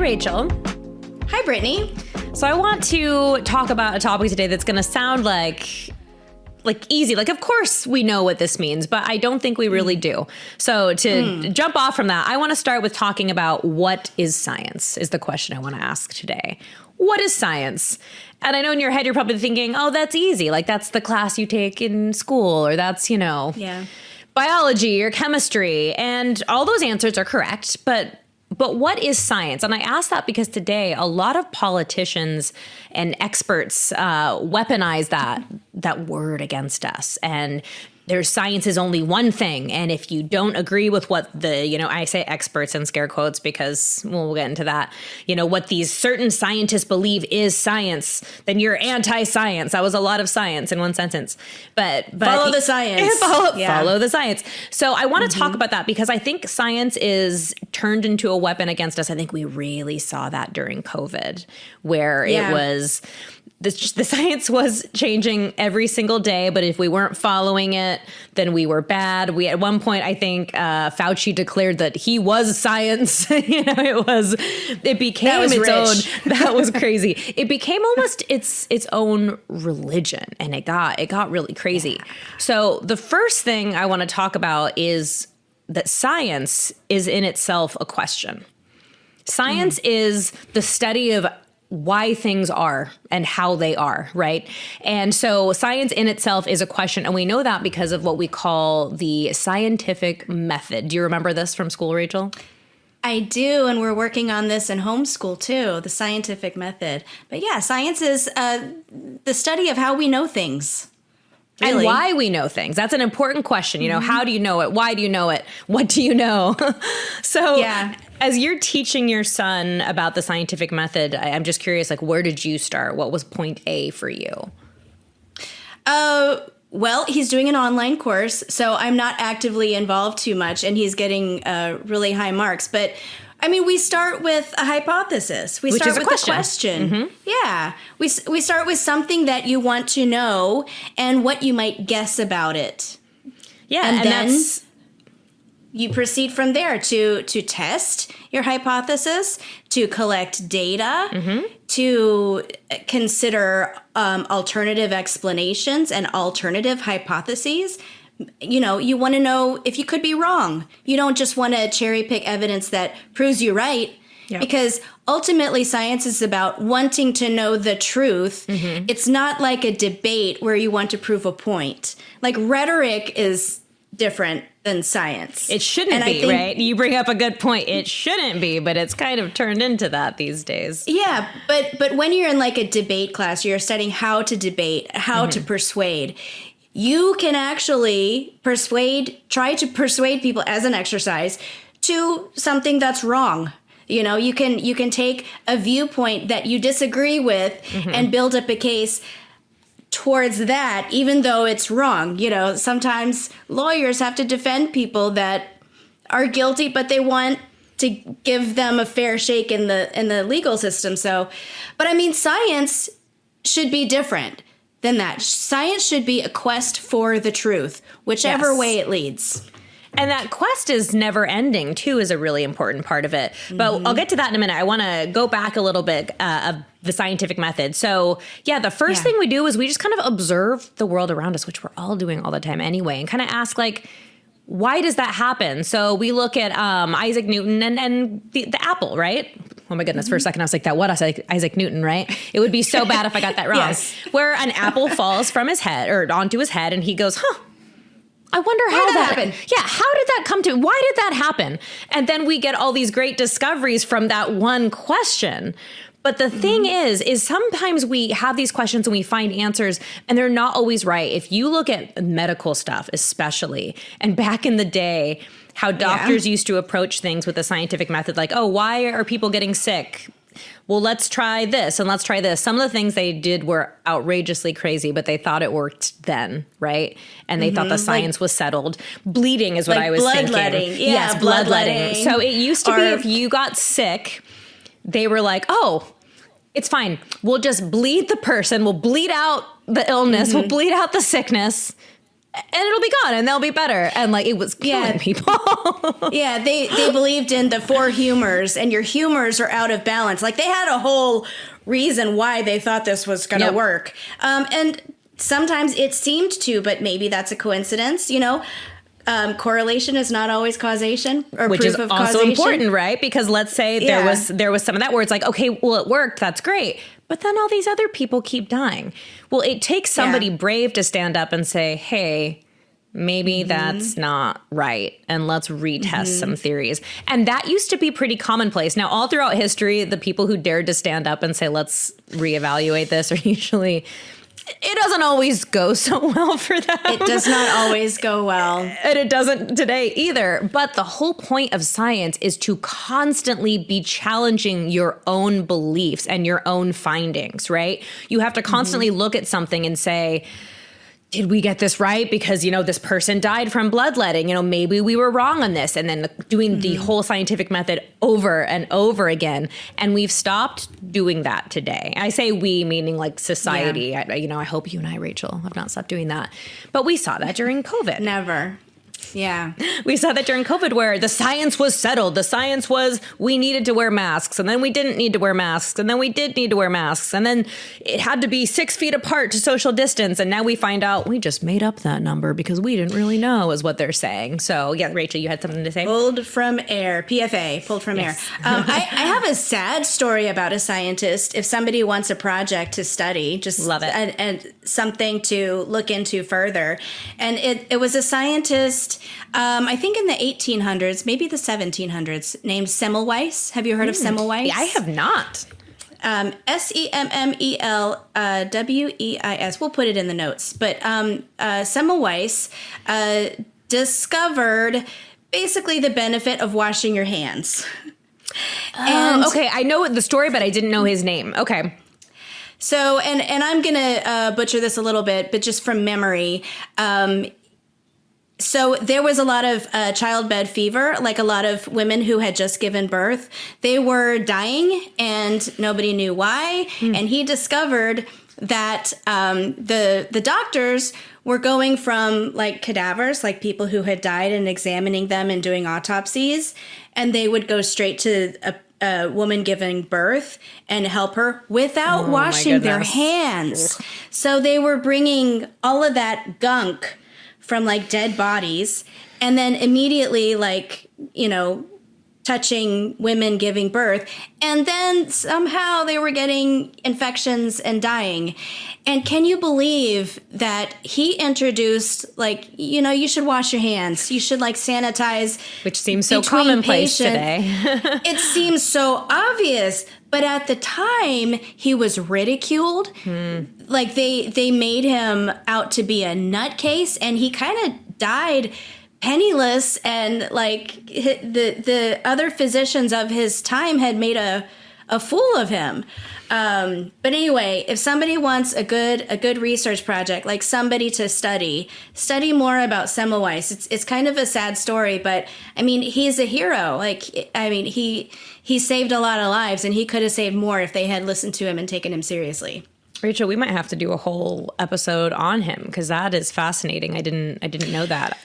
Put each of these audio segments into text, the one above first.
Rachel. Hi, Brittany. So I want to talk about a topic today that's going to sound like easy. Like, of course we know what this means, but I don't think we really do. So to jump off from that, I want to start with talking about what is science is the question I want to ask today. What is science? And I know in your head, you're probably thinking, oh, that's easy. Like that's the class you take in school, or that's, biology or chemistry. And all those answers are correct. But what is science? And I ask that because today a lot of politicians and experts weaponize that word against us. And there's science is only one thing. And if you don't agree with what I say experts in scare quotes because we'll get into that, what these certain scientists believe is science, then you're anti-science. That was a lot of science in one sentence. But follow the science. Follow the science. So I want to talk about that because I think science is turned into a weapon against us. I think we really saw that during COVID, where it was the science was changing every single day, but if we weren't following it, then we were bad. At one point, I think Fauci declared that he was science. It became its own. That was crazy. It became almost its own religion, and it got really crazy. Yeah. So the first thing I want to talk about is that science is in itself a question. Science is the study of why things are and how they are, right? And so science in itself is a question. And we know that because of what we call the scientific method. Do you remember this from school, Rachel? I do. And we're working on this in homeschool too, the scientific method. But yeah, science is the study of how we know things. Really. And why we know things. That's an important question. How do you know it? Why do you know it? What do you know? So as you're teaching your son about the scientific method, I'm just curious, where did you start? What was point A for you? Well, he's doing an online course, so I'm not actively involved too much, and he's getting really high marks. But I mean, we start with a hypothesis. We start with a question. Mm-hmm. Yeah. We start with something that you want to know and what you might guess about it. Yeah. And then you proceed from there to test your hypothesis, to collect data, to consider alternative explanations and alternative hypotheses. You want to know if you could be wrong. You don't just want to cherry pick evidence that proves you right, because ultimately science is about wanting to know the truth. Mm-hmm. It's not like a debate where you want to prove a point. Like rhetoric is different than science. It shouldn't be, right? You bring up a good point. It shouldn't be, but it's kind of turned into that these days. Yeah, but when you're in like a debate class, you're studying how to debate, how to persuade. You can actually try to persuade people as an exercise to something that's wrong. You can take a viewpoint that you disagree with and build up a case towards that, even though it's wrong. Sometimes lawyers have to defend people that are guilty, but they want to give them a fair shake in the legal system. So, but I mean, science should be different than that. Science should be a quest for the truth, whichever way it leads. And that quest is never ending, too, is a really important part of it. But I'll get to that in a minute. I want to go back a little bit of the scientific method. So, the first thing we do is we just kind of observe the world around us, which we're all doing all the time anyway, and kind of ask, why does that happen? So we look at Isaac Newton and the apple, right? Oh my goodness, for a second I was like, I said Isaac Newton, right? It would be so bad if I got that wrong. Yes. Where an apple falls from his head or onto his head and he goes, I wonder how that happened. Yeah, how did that come to? Why did that happen? And then we get all these great discoveries from that one question. But the thing is sometimes we have these questions and we find answers and they're not always right. If you look at medical stuff, especially, and back in the day, how doctors used to approach things with the scientific method, like, oh, why are people getting sick? Well, let's try this and let's try this. Some of the things they did were outrageously crazy, but they thought it worked then, right? And they thought the science was settled. Bleeding is what I was thinking. Bloodletting. Yeah, yes, bloodletting. So it used to be if you got sick, they were like, oh, it's fine. We'll just bleed the person. We'll bleed out the illness. We'll bleed out the sickness. and it'll be gone and they'll be better. And like it was killing people. Yeah, they believed in the 4 humors, and your humors are out of balance. Like they had a whole reason why they thought this was going to work. And sometimes it seemed to, but maybe that's a coincidence, you know. Correlation is not always causation, or which proof is of also causation. important, right? Because let's say there was some of that where it's like, okay, well, it worked. That's great. But then all these other people keep dying. Well, it takes somebody brave to stand up and say, hey, maybe that's not right. And let's retest some theories. And that used to be pretty commonplace. Now, all throughout history, the people who dared to stand up and say, let's reevaluate this are usually... It doesn't always go so well for them. It does not always go well. And it doesn't today either. But the whole point of science is to constantly be challenging your own beliefs and your own findings, right? You have to constantly look at something and say, did we get this right? Because, you know, this person died from bloodletting. You know, maybe we were wrong on this. And then doing the whole scientific method over and over again. And we've stopped doing that today. I say we, meaning like society. Yeah. I hope you and I, Rachel, have not stopped doing that. But we saw that during COVID. Never. Yeah. We saw that during COVID where the science was settled. The science was we needed to wear masks, and then we didn't need to wear masks, and then we did need to wear masks, and then it had to be 6 feet apart to social distance. And now we find out we just made up that number because we didn't really know is what they're saying. So yeah, Rachel, you had something to say? Pulled from air, PFA, pulled from air. I have a sad story about a scientist. If somebody wants a project to study, just love it. And something to look into further. And it was a scientist, I think in the 1800s, maybe the 1700s, named Semmelweis. Have you heard of Semmelweis? I have not. Semmellweis. We'll put it in the notes. But Semmelweis discovered basically the benefit of washing your hands. And okay, I know the story, but I didn't know his name. Okay. So, and I'm going to butcher this a little bit, but just from memory. So there was a lot of childbed fever, like a lot of women who had just given birth. They were dying and nobody knew why. And he discovered that the doctors were going from like cadavers, like people who had died, and examining them and doing autopsies. And they would go straight to a woman giving birth and help her without washing their hands. So they were bringing all of that gunk from like dead bodies and then immediately like, you know, touching women giving birth. And then somehow they were getting infections and dying. And can you believe that he introduced like, you know, you should wash your hands. You should like sanitize. Which seems so commonplace today. It seems so obvious. But at the time, he was ridiculed. Like they made him out to be a nutcase, and he kind of died penniless, and like the other physicians of his time had made a fool of him. But anyway, if somebody wants a good research project, like somebody to study more about Semmelweis. It's kind of a sad story, but I mean, he's a hero. Like, I mean, he saved a lot of lives, and he could have saved more if they had listened to him and taken him seriously. Rachel, we might have to do a whole episode on him because that is fascinating. I didn't know that.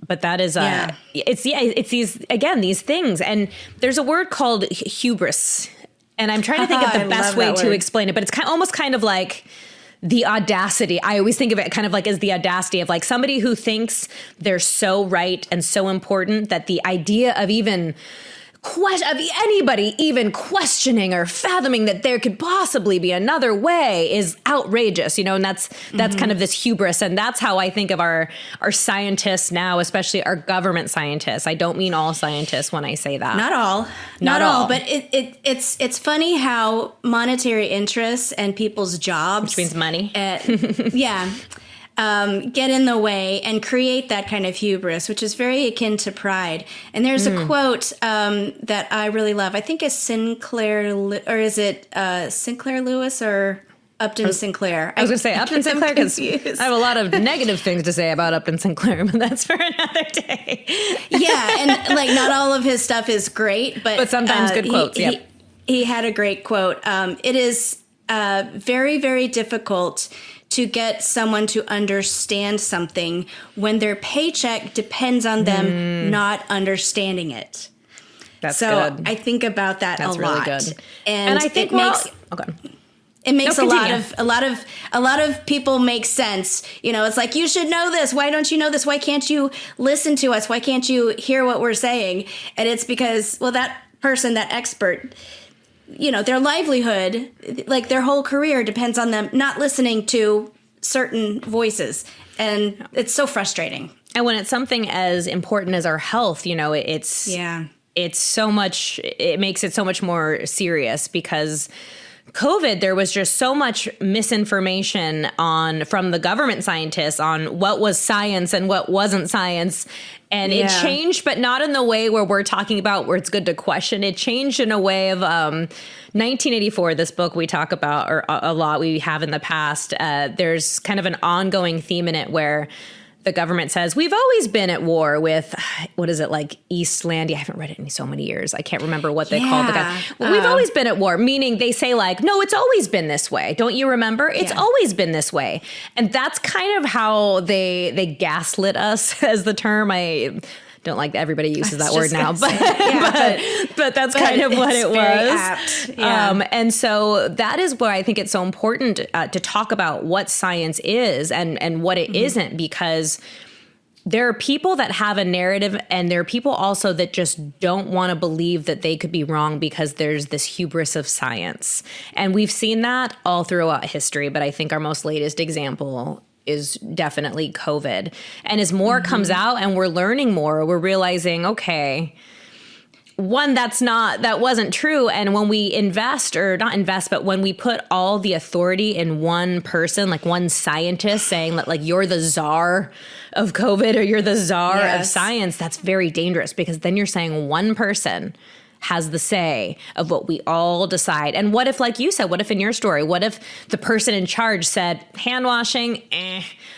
But that is, it's these things. And there's a word called hubris. And I'm trying to think of the best way to explain it. But it's almost kind of like the audacity. I always think of it kind of like as the audacity of like somebody who thinks they're so right and so important that the idea of even of anybody even questioning or fathoming that there could possibly be another way is outrageous, you know, and that's kind of this hubris. And that's how I think of our scientists now, especially our government scientists. I don't mean all scientists when I say that. Not all. But it's funny how monetary interests and people's jobs, which means money, get in the way and create that kind of hubris, which is very akin to pride. And there's a quote that I really love. I think it's Sinclair, or is it Sinclair Lewis or Upton Sinclair? I was going to say Upton Sinclair because I have a lot of negative things to say about Upton Sinclair, but that's for another day. Yeah, and like not all of his stuff is great, but sometimes good quotes. He had a great quote. It is very, very difficult to get someone to understand something when their paycheck depends on them not understanding it. That's so good. I think about that That's a lot. really good. And I think it makes No, a lot of people make sense. You know, it's like, you should know this. Why don't you know this? Why can't you listen to us? Why can't you hear what we're saying? And it's because, well, that person, that expert, you know, their livelihood, like their whole career depends on them not listening to certain voices. And it's so frustrating. And when it's something as important as our health, you know, it's so much, it makes it so much more serious because COVID, there was just so much misinformation from the government scientists on what was science and what wasn't science. And it changed, but not in the way where we're talking about where it's good to question. It changed in a way of 1984, this book we talk about or a lot we have in the past. There's kind of an ongoing theme in it where the government says, we've always been at war with, what is it, like Eastlandia? I haven't read it in so many years. I can't remember what they called the guy. Well, we've always been at war, meaning they say like, no, it's always been this way. Don't you remember? It's always been this way. And that's kind of how they gaslit us, as the term. I don't like that everybody uses that word now, but that's kind of what it was. Yeah. And so that is why I think it's so important to talk about what science is and what it isn't, because there are people that have a narrative and there are people also that just don't want to believe that they could be wrong because there's this hubris of science. And we've seen that all throughout history, but I think our most latest example is definitely COVID. And as more comes out and we're learning more, we're realizing, okay, one, that wasn't true. And when we but when we put all the authority in one person, like one scientist saying that like you're the czar of COVID or you're the czar of science, that's very dangerous because then you're saying one person has the say of what we all decide. And what if, like you said, what if in your story, what if the person in charge said, hand washing,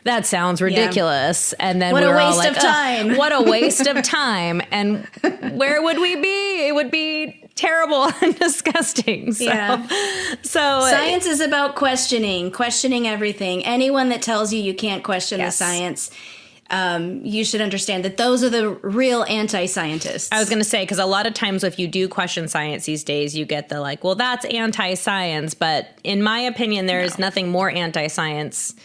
that sounds ridiculous. And then what we were a waste all like, of time. What a waste of time. And where would we be? It would be terrible and disgusting. So science is about questioning everything. Anyone that tells you can't question the science, you should understand that those are the real anti-scientists. I was going to say, because a lot of times if you do question science these days, you get the like, well, that's anti-science. But in my opinion, there is nothing more anti-science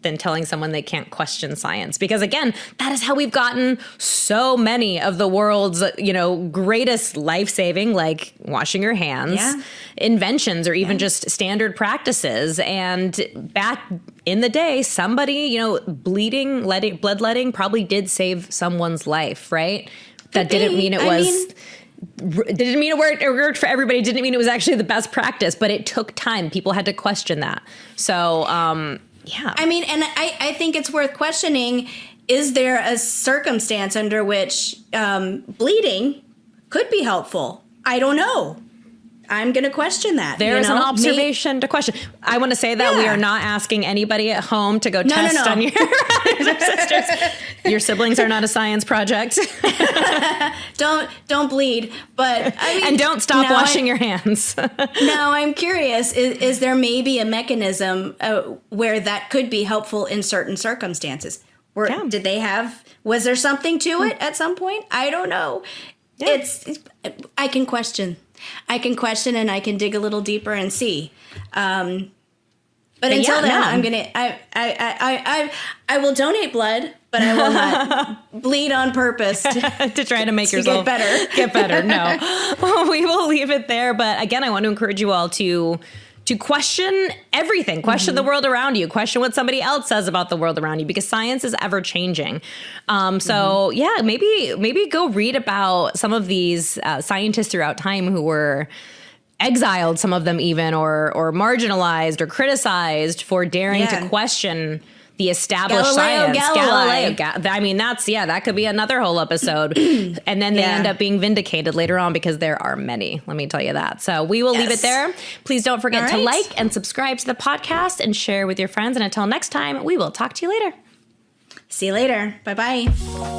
than telling someone they can't question science. Because again, that is how we've gotten so many of the world's, greatest life-saving, like washing your hands, inventions, or even just standard practices. And back in the day, somebody, bloodletting probably did save someone's life, right? That didn't mean it didn't mean it worked for everybody. Didn't mean it was actually the best practice, but it took time. People had to question that. So, yeah. I mean, and I think it's worth questioning, is there a circumstance under which bleeding could be helpful? I don't know. I'm going to question that. There's an observation to question. I want to say that we are not asking anybody at home to go test on your brothers or sisters. Your siblings are not a science project. Don't bleed. But I mean, and don't stop washing your hands. Now I'm curious, is there maybe a mechanism where that could be helpful in certain circumstances? Was there something to it at some point? I don't know. Yeah. I can question and I can dig a little deeper and see. But until then, I'm gonna. I will donate blood, but I will not bleed on purpose to try to make yourself get better. No, we will leave it there. But again, I want to encourage you all to question everything, question the world around you, question what somebody else says about the world around you, because science is ever changing. So maybe go read about some of these scientists throughout time who were exiled, some of them even, or marginalized or criticized for daring to question the established science. Galileo. I mean, that could be another whole episode. And then they end up being vindicated later on because there are many, let me tell you that. So we will leave it there. Please don't forget to like and subscribe to the podcast and share with your friends. And until next time, we will talk to you later. See you later. Bye-bye.